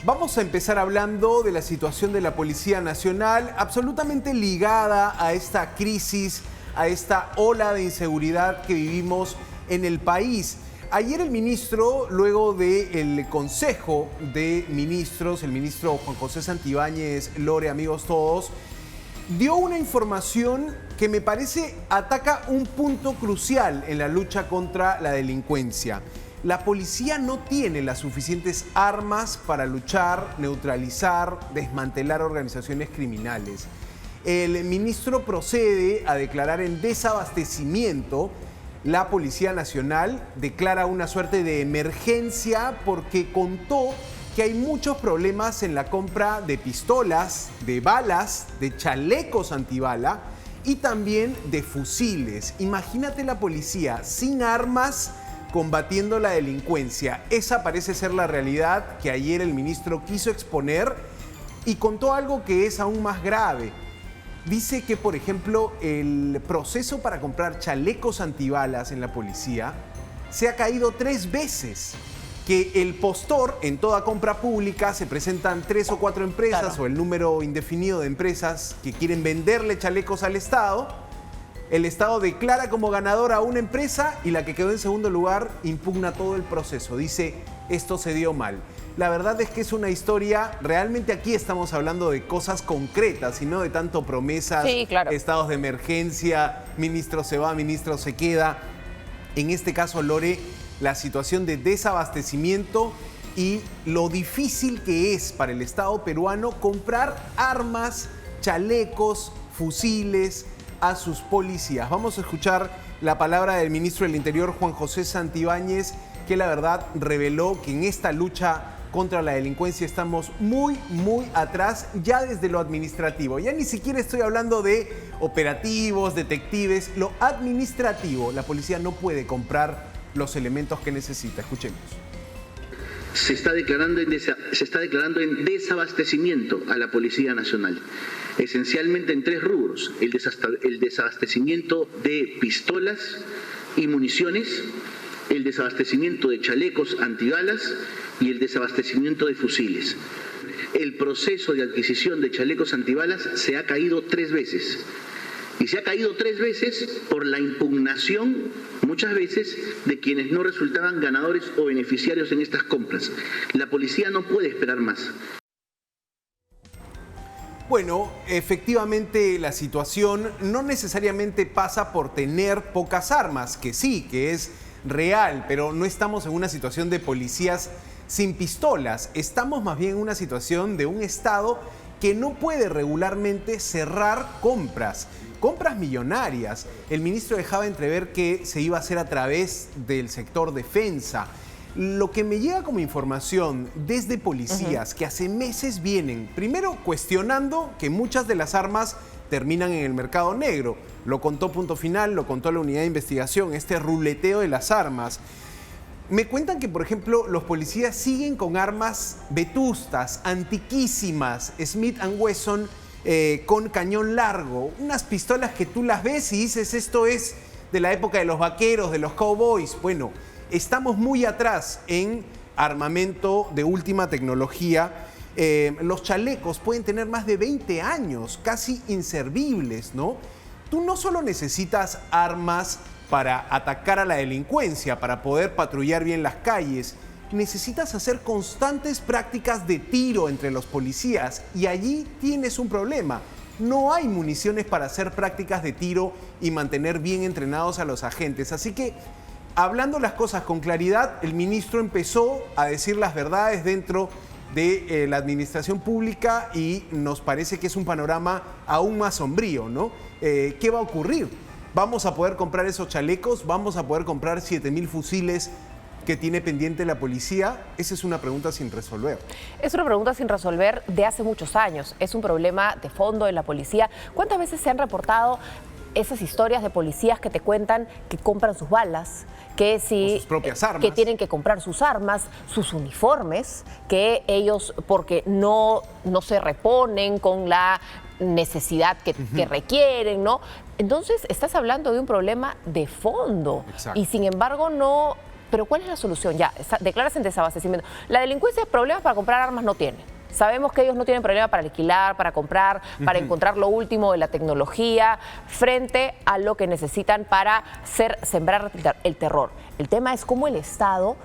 Vamos a empezar hablando de la situación de la Policía Nacional, absolutamente ligada a esta crisis, a esta ola de inseguridad que vivimos en el país. Ayer el ministro, luego del Consejo de Ministros, el ministro Juan José Santibáñez, Lore, amigos todos, dio una información que me parece ataca un punto crucial en la lucha contra la delincuencia. La policía no tiene las suficientes armas para luchar, neutralizar, desmantelar organizaciones criminales. El ministro procede a declarar en desabastecimiento. La Policía Nacional declara una suerte de emergencia porque contó que hay muchos problemas en la compra de pistolas, de balas, de chalecos antibala y también de fusiles. Imagínate la policía sin armas combatiendo la delincuencia. Esa parece ser la realidad que ayer el ministro quiso exponer y contó algo que es aún más grave. Dice que, por ejemplo, el proceso para comprar chalecos antibalas en la policía se ha caído 3 veces. Que el postor, en toda compra pública, se presentan 3 o 4 empresas, claro, o el número indefinido de empresas que quieren venderle chalecos al Estado. El Estado declara como ganadora a una empresa y la que quedó en segundo lugar impugna todo el proceso. Dice, esto se dio mal. La verdad es que es una historia, realmente aquí estamos hablando de cosas concretas y no de tanto promesas, sí, claro, estados de emergencia, ministro se va, ministro se queda. En este caso, Lore, la situación de desabastecimiento y lo difícil que es para el Estado peruano comprar armas, chalecos, fusiles a sus policías. Vamos a escuchar la palabra del ministro del Interior, Juan José Santibáñez, que la verdad reveló que en esta lucha contra la delincuencia estamos muy atrás ya desde lo administrativo. Ya ni siquiera estoy hablando de operativos, detectives, lo administrativo. La policía no puede comprar los elementos que necesita. Escuchemos. Se está declarando en desabastecimiento a la Policía Nacional, esencialmente en 3 rubros: el desabastecimiento de pistolas y municiones, el desabastecimiento de chalecos antibalas y el desabastecimiento de fusiles. El proceso de adquisición de chalecos antibalas se ha caído 3 veces. Y se ha caído 3 veces por la impugnación, muchas veces, de quienes no resultaban ganadores o beneficiarios en estas compras. La policía no puede esperar más. Bueno, efectivamente la situación no necesariamente pasa por tener pocas armas, que sí, que es real, pero no estamos en una situación de policías sin pistolas. Estamos más bien en una situación de un Estado que no puede regularmente cerrar compras millonarias. El ministro dejaba entrever que se iba a hacer a través del sector defensa. Lo que me llega como información desde policías que hace meses vienen, primero cuestionando que muchas de las armas terminan en el mercado negro. Lo contó Punto Final, lo contó la unidad de investigación, este ruleteo de las armas. Me cuentan que, por ejemplo, los policías siguen con armas vetustas, antiquísimas, Smith & Wesson, con cañón largo, unas pistolas que tú las ves y dices, esto es de la época de los vaqueros, de los cowboys. Bueno, estamos muy atrás en armamento de última tecnología. Los chalecos pueden tener más de 20 años, casi inservibles, ¿no? Tú no solo necesitas armas para atacar a la delincuencia, para poder patrullar bien las calles, necesitas hacer constantes prácticas de tiro entre los policías y allí tienes un problema. No hay municiones para hacer prácticas de tiro y mantener bien entrenados a los agentes. Así que, hablando las cosas con claridad, el ministro empezó a decir las verdades dentro de la administración pública y nos parece que es un panorama aún más sombrío, ¿no? ¿Qué va a ocurrir? ¿Vamos a poder comprar esos chalecos? ¿Vamos a poder comprar 7.000 fusiles que tiene pendiente la policía? Esa es una pregunta sin resolver. Es una pregunta sin resolver de hace muchos años. Es un problema de fondo en la policía. ¿Cuántas veces se han reportado esas historias de policías que te cuentan que compran sus balas, que si sus propias armas, que tienen que comprar sus armas, sus uniformes, que ellos porque no se reponen con la necesidad que requieren, ¿no? Entonces estás hablando de un problema de fondo. Exacto. Y sin embargo no Pero ¿cuál es la solución? Ya, declaras en desabastecimiento. La delincuencia problemas para comprar armas no tiene. Sabemos que ellos no tienen problema para alquilar, para comprar, para encontrar lo último de la tecnología frente a lo que necesitan para sembrar el terror. El tema es cómo el Estado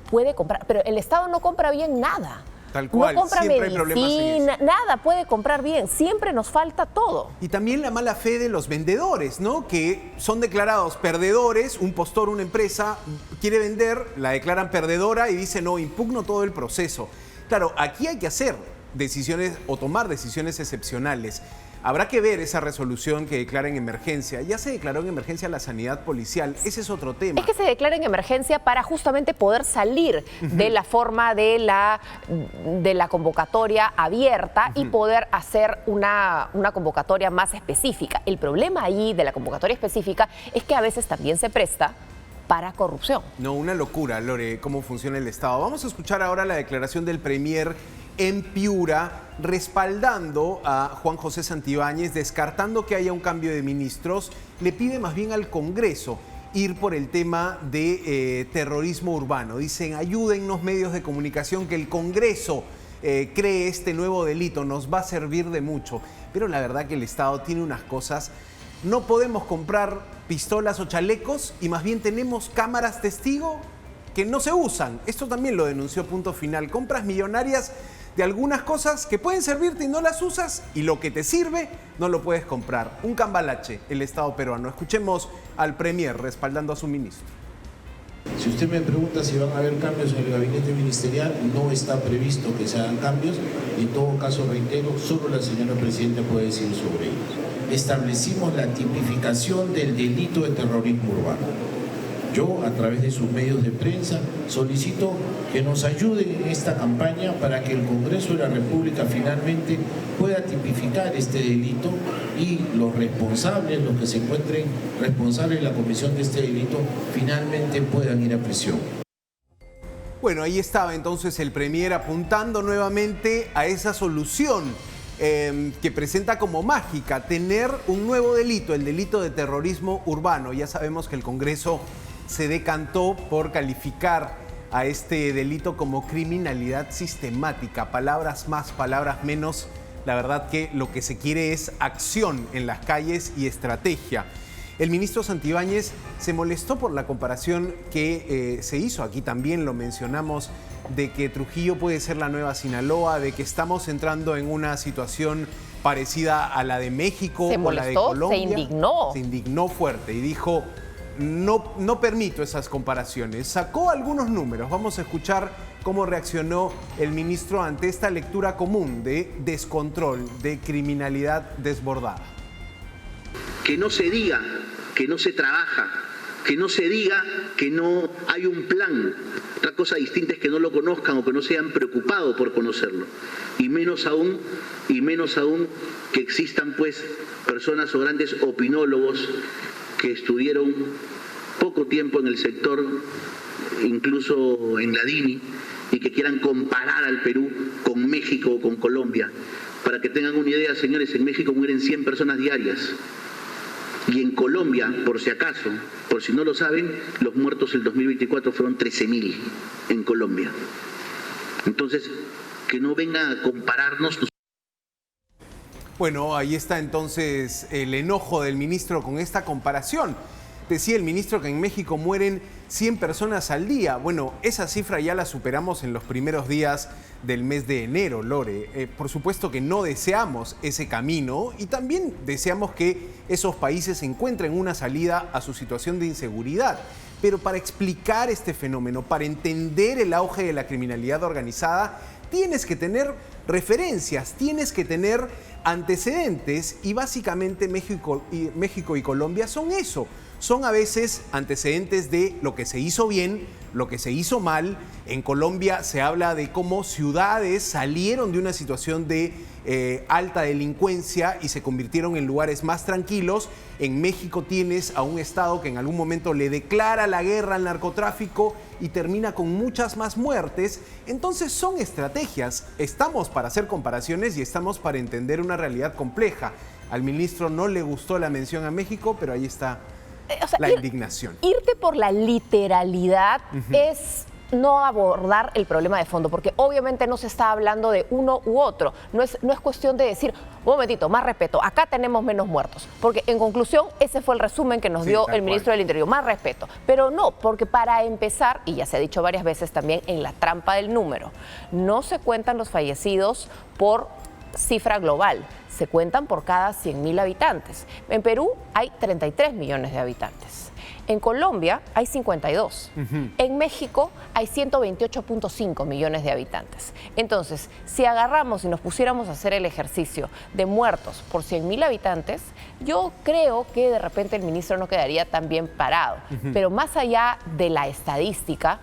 puede comprar, pero el Estado no compra bien nada. Tal cual, no compra siempre hay problemas en medicina, eso. nada puede comprar bien, siempre nos falta todo. Y también la mala fe de los vendedores, ¿no? Que son declarados perdedores, un postor, una empresa quiere vender, la declaran perdedora y dice, no, impugno todo el proceso. Claro, aquí hay que hacer decisiones o tomar decisiones excepcionales. Habrá que ver esa resolución que declara en emergencia. Ya se declaró en emergencia la sanidad policial. Ese es otro tema. Es que se declara en emergencia para justamente poder salir de la forma de la convocatoria abierta y poder hacer una convocatoria más específica. El problema ahí de la convocatoria específica es que a veces también se presta para corrupción. No, una locura, Lore, cómo funciona el Estado. Vamos a escuchar ahora la declaración del Premier en Piura, respaldando a Juan José Santibáñez, descartando que haya un cambio de ministros. Le pide más bien al Congreso ir por el tema de terrorismo urbano. Dicen, ayúdennos medios de comunicación, que el Congreso cree este nuevo delito, nos va a servir de mucho. Pero la verdad que el Estado tiene unas cosas. No podemos comprar pistolas o chalecos y más bien tenemos cámaras testigo que no se usan. Esto también lo denunció Punto Final. Compras millonarias de algunas cosas que pueden servirte y no las usas, y lo que te sirve no lo puedes comprar. Un cambalache el Estado peruano. Escuchemos al Premier respaldando a su ministro. Si usted me pregunta si van a haber cambios en el gabinete ministerial, no está previsto que se hagan cambios. En todo caso, reitero, solo la señora presidenta puede decir sobre ellos. Establecimos la tipificación del delito de terrorismo urbano. Yo, a través de sus medios de prensa, solicito que nos ayuden en esta campaña para que el Congreso de la República finalmente pueda tipificar este delito y los responsables, los que se encuentren responsables de la comisión de este delito, finalmente puedan ir a prisión. Bueno, ahí estaba entonces el Premier apuntando nuevamente a esa solución que presenta como mágica, tener un nuevo delito, el delito de terrorismo urbano. Ya sabemos que el Congreso se decantó por calificar a este delito como criminalidad sistemática. Palabras más, palabras menos. La verdad que lo que se quiere es acción en las calles y estrategia. El ministro Santibáñez se molestó por la comparación que se hizo, aquí también lo mencionamos, de que Trujillo puede ser la nueva Sinaloa, de que estamos entrando en una situación parecida a la de México o la de Colombia. Se indignó. Se indignó fuerte y dijo, no permito esas comparaciones. Sacó algunos números. Vamos a escuchar cómo reaccionó el ministro ante esta lectura común de descontrol, de criminalidad desbordada. Que no se diga que no se trabaja, que no se diga que no hay un plan. Otra cosa distinta es que no lo conozcan o que no se hayan preocupado por conocerlo. Y menos aún que existan pues personas o grandes opinólogos que estuvieron poco tiempo en el sector, incluso en la DINI, y que quieran comparar al Perú con México o con Colombia. Para que tengan una idea, señores, en México mueren 100 personas diarias. Y en Colombia, por si acaso, por si no lo saben, los muertos el 2024 fueron 13.000 en Colombia. Entonces, que no vengan a compararnos. Bueno, ahí está entonces el enojo del ministro con esta comparación. Decía el ministro que en México mueren 100 personas al día. Bueno, esa cifra ya la superamos en los primeros días del mes de enero, Lore. Por supuesto que no deseamos ese camino y también deseamos que esos países encuentren una salida a su situación de inseguridad. Pero para explicar este fenómeno, para entender el auge de la criminalidad organizada, tienes que tener referencias, tienes que tener antecedentes y básicamente México y Colombia son eso. Son a veces antecedentes de lo que se hizo bien, lo que se hizo mal. En Colombia se habla de cómo ciudades salieron de una situación de alta delincuencia y se convirtieron en lugares más tranquilos. En México tienes a un estado que en algún momento le declara la guerra al narcotráfico y termina con muchas más muertes. Entonces son estrategias. Estamos para hacer comparaciones y estamos para entender una realidad compleja. Al ministro no le gustó la mención a México, pero ahí está la indignación. Irte por la literalidad es no abordar el problema de fondo, porque obviamente no se está hablando de uno u otro. No es cuestión de decir, un momentito, más respeto, acá tenemos menos muertos. Porque en conclusión, ese fue el resumen que nos dio el ministro del Interior, más respeto. Pero no, porque para empezar, y ya se ha dicho varias veces también en la trampa del número, no se cuentan los fallecidos por cifra global, se cuentan por cada 100.000 habitantes. En Perú hay 33 millones de habitantes. En Colombia hay 52. En México hay 128.5 millones de habitantes. Entonces, si agarramos y nos pusiéramos a hacer el ejercicio de muertos por 100.000 habitantes, yo creo que de repente el ministro no quedaría tan bien parado. Pero más allá de la estadística,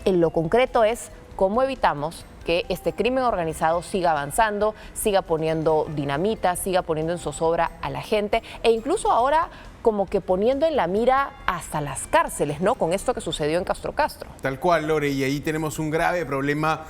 en lo concreto es cómo evitamos que este crimen organizado siga avanzando, siga poniendo dinamita, siga poniendo en zozobra a la gente e incluso ahora como que poniendo en la mira hasta las cárceles, ¿no? Con esto que sucedió en Castro Castro. Tal cual, Lore, y ahí tenemos un grave problema.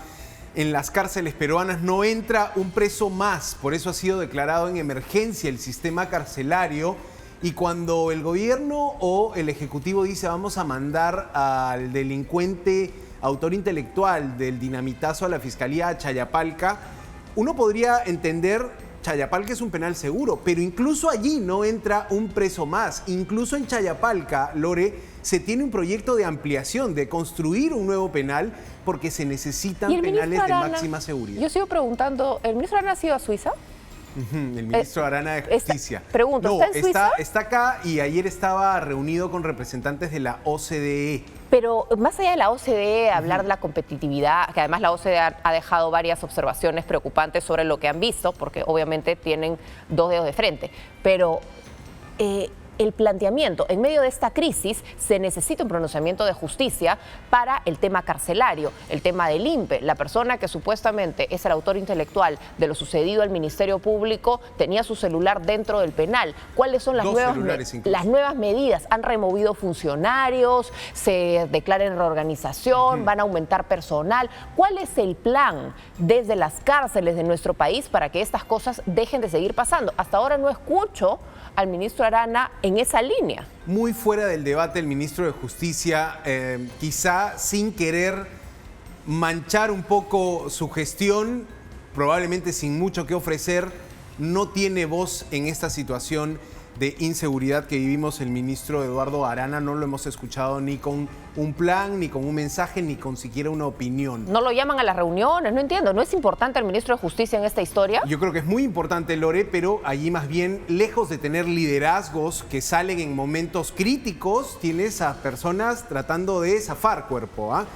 En las cárceles peruanas no entra un preso más, por eso ha sido declarado en emergencia el sistema carcelario. Y cuando el gobierno o el ejecutivo dice vamos a mandar al delincuente autor intelectual del dinamitazo a la Fiscalía a Chayapalca, uno podría entender Chayapalca es un penal seguro, pero incluso allí no entra un preso más. Incluso en Chayapalca, Lore, se tiene un proyecto de ampliación, de construir un nuevo penal porque se necesitan penales de máxima seguridad. Yo sigo preguntando, ¿el ministro Arana ha sido a Suiza? El ministro Arana de Justicia. Pregunto, no, ¿está en Suiza? Está acá y ayer estaba reunido con representantes de la OCDE. Pero más allá de la OCDE, hablar de la competitividad, que además la OCDE ha dejado varias observaciones preocupantes sobre lo que han visto, porque obviamente tienen dos dedos de frente, pero el planteamiento, en medio de esta crisis, se necesita un pronunciamiento de justicia para el tema carcelario, el tema del INPE. La persona que supuestamente es el autor intelectual de lo sucedido al Ministerio Público tenía su celular dentro del penal. ¿Cuáles son las nuevas medidas? ¿Han removido funcionarios? ¿Se declara en reorganización? ¿Van a aumentar personal? ¿Cuál es el plan desde las cárceles de nuestro país para que estas cosas dejen de seguir pasando? Hasta ahora no escucho al ministro Arana en esa línea. Muy fuera del debate el ministro de Justicia, quizá sin querer manchar un poco su gestión, probablemente sin mucho que ofrecer, no tiene voz en esta situación de inseguridad que vivimos. El ministro Eduardo Arana no lo hemos escuchado ni con un plan, ni con un mensaje, ni con siquiera una opinión. ¿No lo llaman a las reuniones? No entiendo. ¿No es importante el ministro de Justicia en esta historia? Yo creo que es muy importante, Lore, pero allí más bien, lejos de tener liderazgos que salen en momentos críticos, tienes a personas tratando de zafar cuerpo, ¿ah?